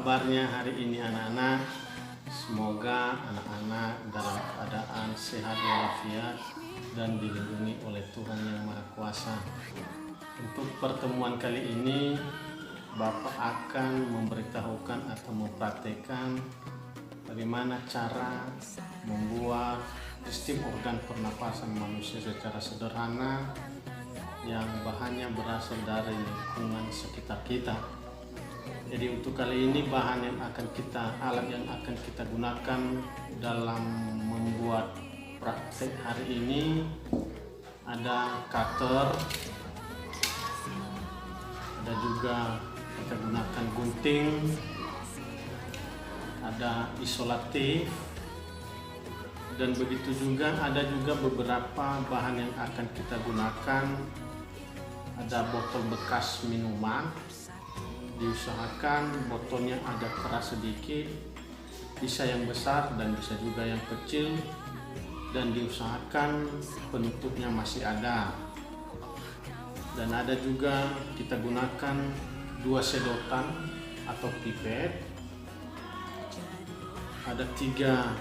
kabarnya hari ini anak-anak? Semoga anak-anak dalam keadaan sehat walafiat dan dilindungi oleh Tuhan Yang Maha Kuasa. Untuk pertemuan kali ini, Bapak akan memberitahukan atau mempraktekkan bagaimana cara membuat sistem organ pernapasan manusia secara sederhana yang bahannya berasal dari lingkungan sekitar kita. Jadi untuk kali ini alat yang akan kita gunakan dalam membuat praktek hari ini ada cutter, ada juga kita gunakan gunting, ada isolatif, dan begitu juga ada juga beberapa bahan yang akan kita gunakan. Ada botol bekas minuman, diusahakan botolnya agak keras sedikit, bisa yang besar dan bisa juga yang kecil, dan diusahakan penutupnya masih ada. Dan ada juga kita gunakan 2 sedotan atau pipet, ada 3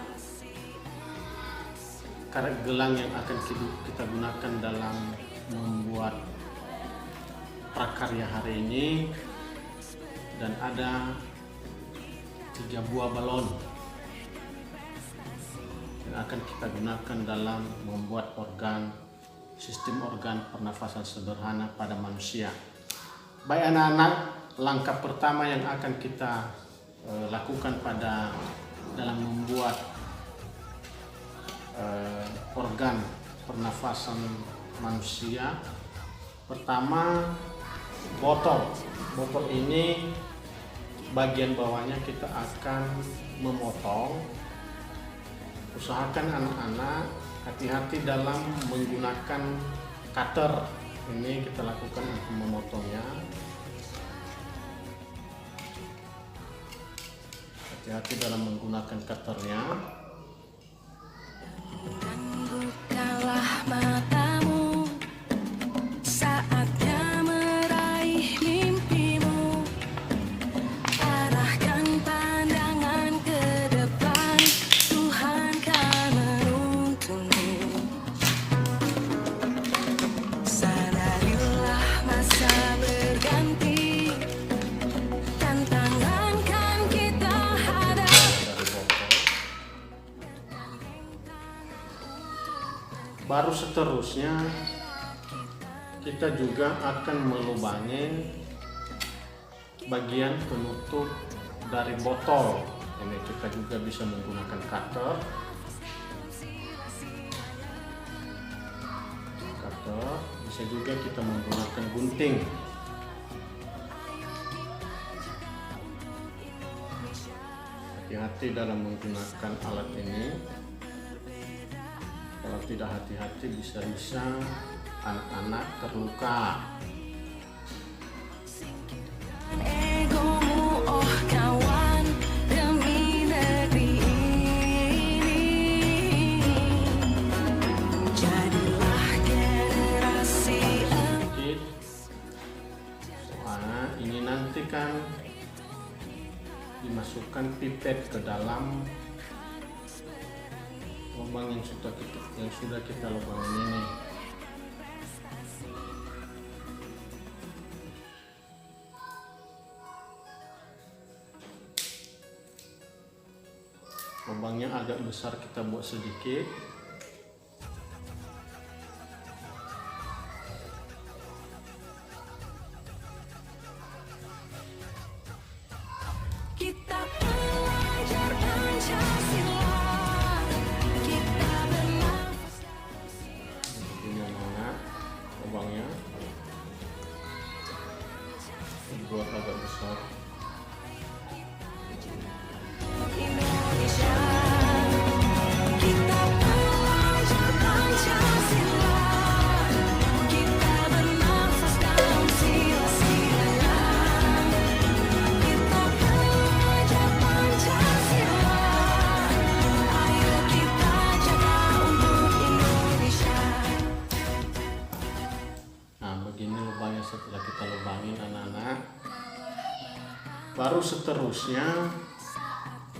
karet gelang yang akan kita gunakan dalam membuat prakarya hari ini, dan ada 3 buah balon yang akan kita gunakan dalam membuat sistem organ pernafasan sederhana pada manusia. Baik anak-anak, langkah pertama yang akan kita lakukan dalam membuat organ pernafasan manusia, pertama botol ini bagian bawahnya kita akan memotong. Usahakan anak-anak hati-hati dalam menggunakan cutter. Ini kita lakukan untuk memotongnya. Hati-hati dalam menggunakan cutternya. Bukalah matamu, saatnya meraih mimpimu. Arahkan pandangan ke depan, Tuhan kan menuntunmu. Sadarilah masa berganti, tantangan kan kita hadapi. Baru seterusnya kita juga akan melubangi bagian penutup dari botol. Ini kita juga bisa menggunakan cutter, bisa juga kita menggunakan gunting. Hati-hati dalam menggunakan alat ini. Kalau tidak hati-hati bisa-bisa anak-anak terluka. Egomu, oh kawan, demi negeri ini. Jadilah generasi Sedikit. Soalnya ini nanti kan dimasukkan pipet ke dalam lubang yang sudah kita lubangin ini. Lubangnya agak besar, kita buat sedikit. kita belajar Pancasila. Kita bernafas Ini mana lubangnya dibuat agak besar. Indonesia. Kita belajar Pancasila. Kita bernafas dalam sila-sila. Kita belajar Pancasila. Ayo kita jaga untuk Indonesia. Nah, begini lubangnya setelah kita lubangin anak-anak. Baru seterusnya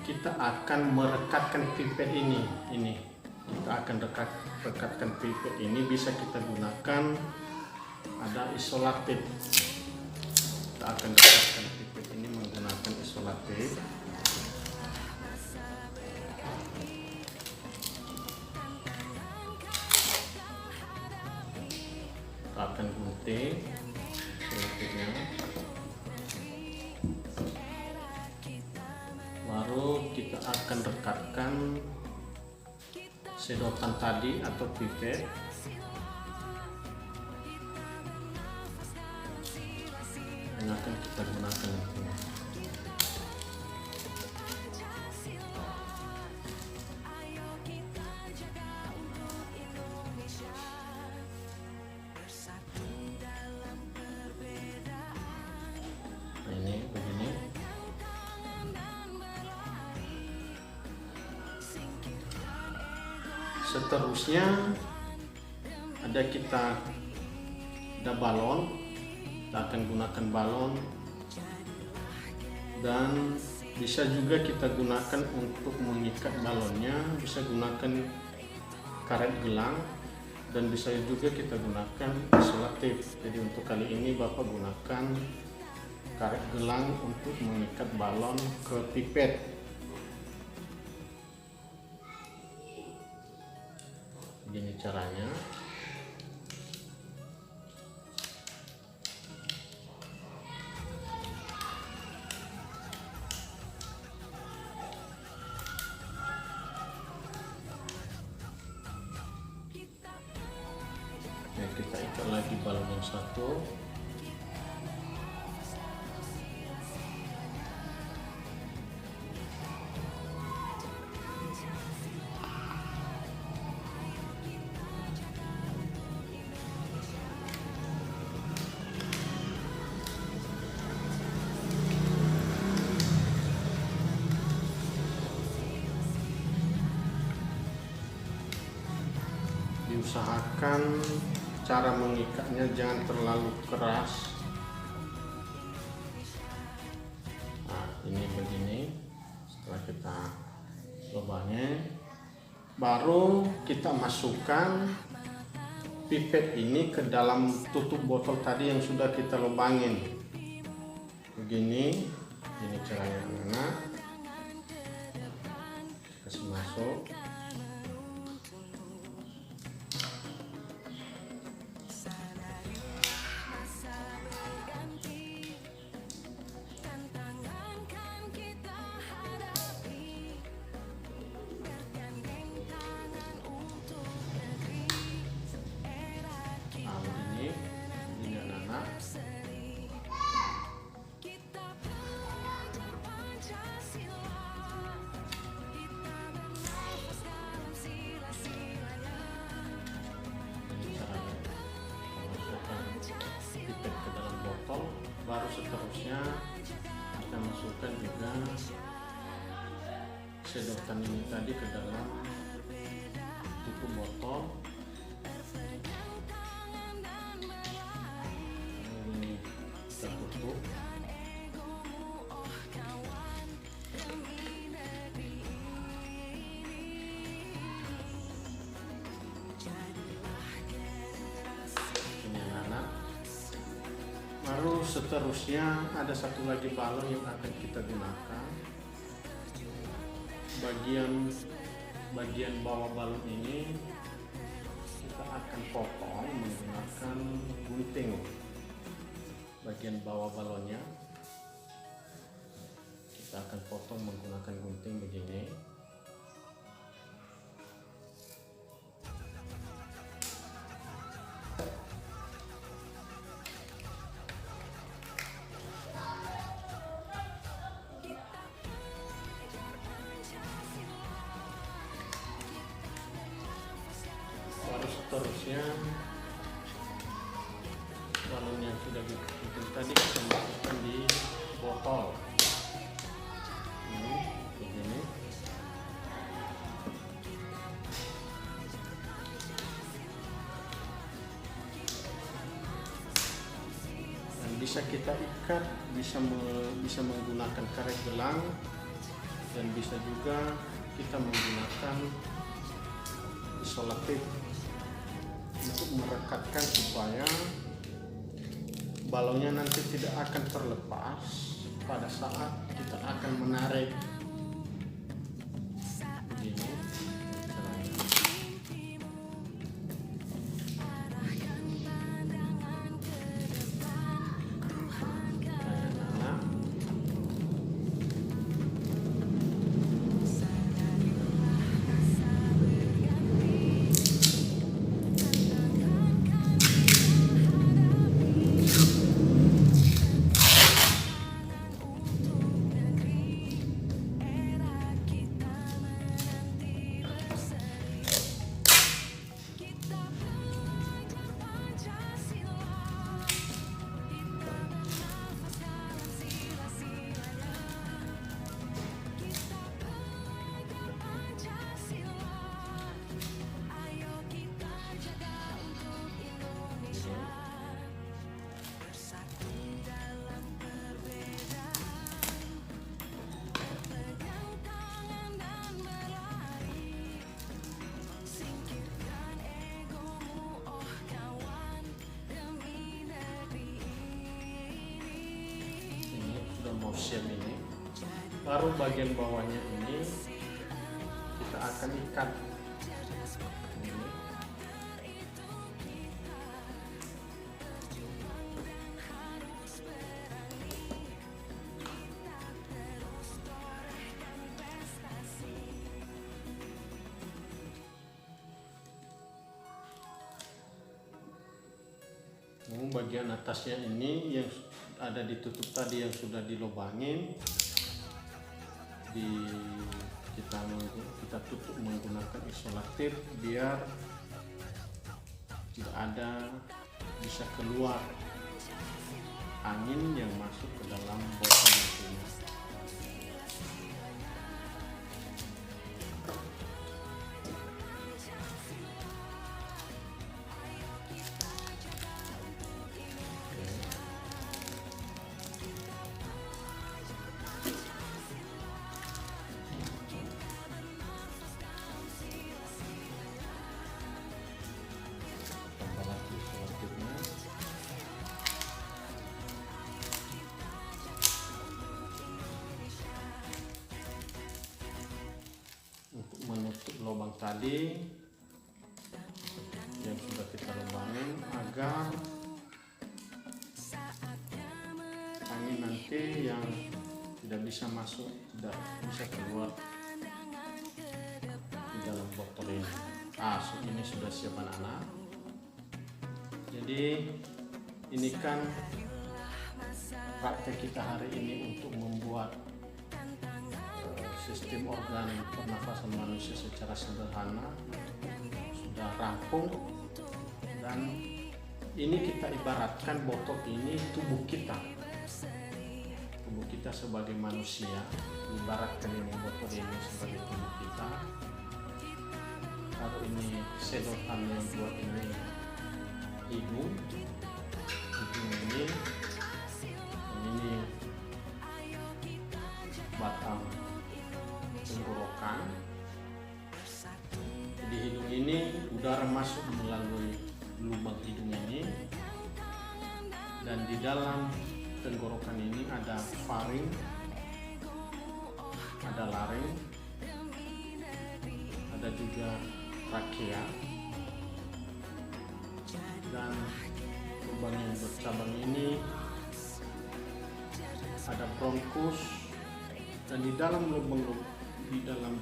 kita akan merekatkan pipet ini. Kita akan rekatkan pipet ini, bisa kita gunakan ada isolatif. Kita akan rekatkan pipet ini menggunakan isolatif. Kita akan gunting isolatifnya. Baru kita akan rekatkan sedotan tadi atau pipet. Yang akan kita gunakan nanti. Nah, ini begini. Seterusnya ada balon. Kita akan gunakan balon, dan bisa juga kita gunakan untuk mengikat balonnya, bisa gunakan karet gelang, dan bisa juga kita gunakan isolatif. Jadi untuk kali ini Bapak gunakan karet gelang untuk mengikat balon ke pipet. Begini caranya. Ya, kita ikat lagi balon yang satu. Diusahakan cara mengikatnya jangan terlalu keras. Nah, ini begini. Setelah kita lubangnya, baru kita masukkan pipet ini ke dalam tutup botol tadi yang sudah kita lubangin. Begini, ini caranya anak. Kasih masuk. Baru seterusnya kita masukkan juga sedotan ini tadi ke dalam tutup botol. Ini kita tutup. Baru seterusnya ada satu lagi balon yang akan kita gunakan. Bagian bawah balon ini kita akan potong menggunakan gunting. Bagian bawah balonnya kita akan potong menggunakan gunting begini. Seterusnya balon yang sudah dibikin tadi kita masukkan di botol. Ini begini. Dan bisa kita ikat, bisa menggunakan karet gelang, dan bisa juga kita menggunakan isolatif untuk merekatkan supaya balonnya nanti tidak akan terlepas pada saat kita akan menarik. Begini caranya. Nah, mau siap ini, baru bagian bawahnya ini kita akan ikat. Ini. Bagian atasnya ini yang ada ditutup tadi yang sudah dilubangin, kita tutup menggunakan isolatif biar tidak ada bisa keluar angin yang masuk ke dalam botol ini. Menutup lubang tadi yang sudah kita lubangin agar angin nanti yang tidak bisa masuk, tidak bisa keluar di dalam botol ini. Ini sudah siap anak-anak. Jadi ini kan praktek kita hari ini untuk membuat sistem organ pernafasan manusia secara sederhana sudah rampung, dan ini kita ibaratkan botol ini tubuh kita sebagai manusia, ibaratkan ini botol ini sebagai tubuh kita. Kalau ini sedotan yang buat ini hidung ini, dan ini batang tenggorokan. Di hidung ini udara masuk melalui lubang hidung ini, dan di dalam tenggorokan ini ada faring, ada laring, ada juga trakea, dan lubang yang bercabang ini ada bronkus, dan di dalam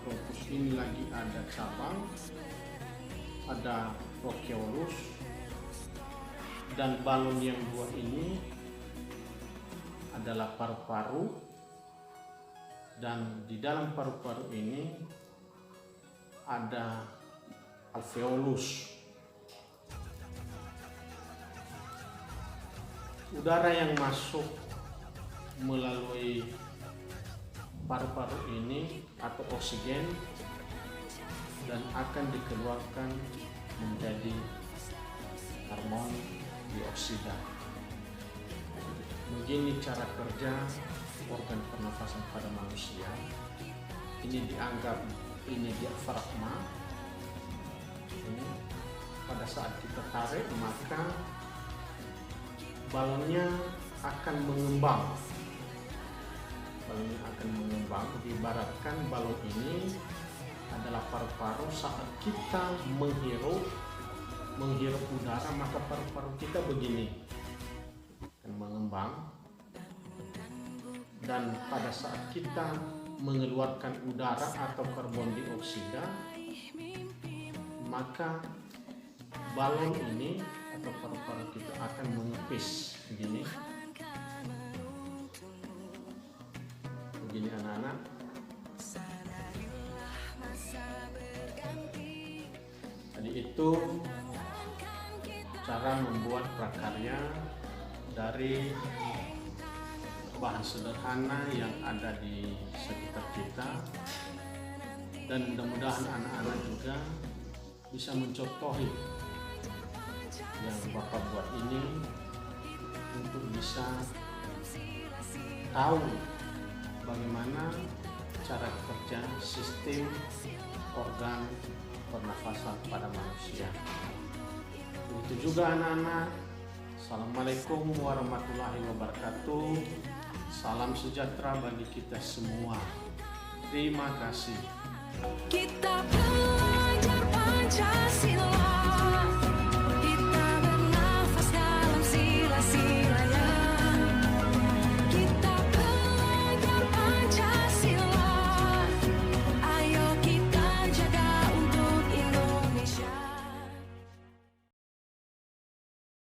bronkus ini lagi ada cabang, ada bronchioles, dan balon yang dua ini adalah paru-paru, dan di dalam paru-paru ini ada alveolus. Udara yang masuk melalui paru-paru ini atau oksigen dan akan dikeluarkan menjadi karbon dioksida. Begini cara kerja organ pernafasan pada manusia. Ini dianggap diafragma. Ini pada saat kita tarik maka balonnya akan mengembang. Balonnya akan mengembang. Diibaratkan balon ini adalah paru-paru. Saat kita menghirup udara maka paru-paru kita begini akan mengembang, dan pada saat kita mengeluarkan udara atau karbon dioksida maka balon ini atau paru-paru kita akan mengepis begini anak-anak. Jadi itu cara membuat prakarya dari bahan sederhana yang ada di sekitar kita, dan mudah-mudahan anak-anak juga bisa mencontohi yang Bapak buat ini untuk bisa tahu bagaimana cara kerja sistem organ pernafasan pada manusia. Begitu juga anak-anak. Assalamualaikum warahmatullahi wabarakatuh. Salam sejahtera bagi kita semua. Terima kasih. Kita belajar Pancasila.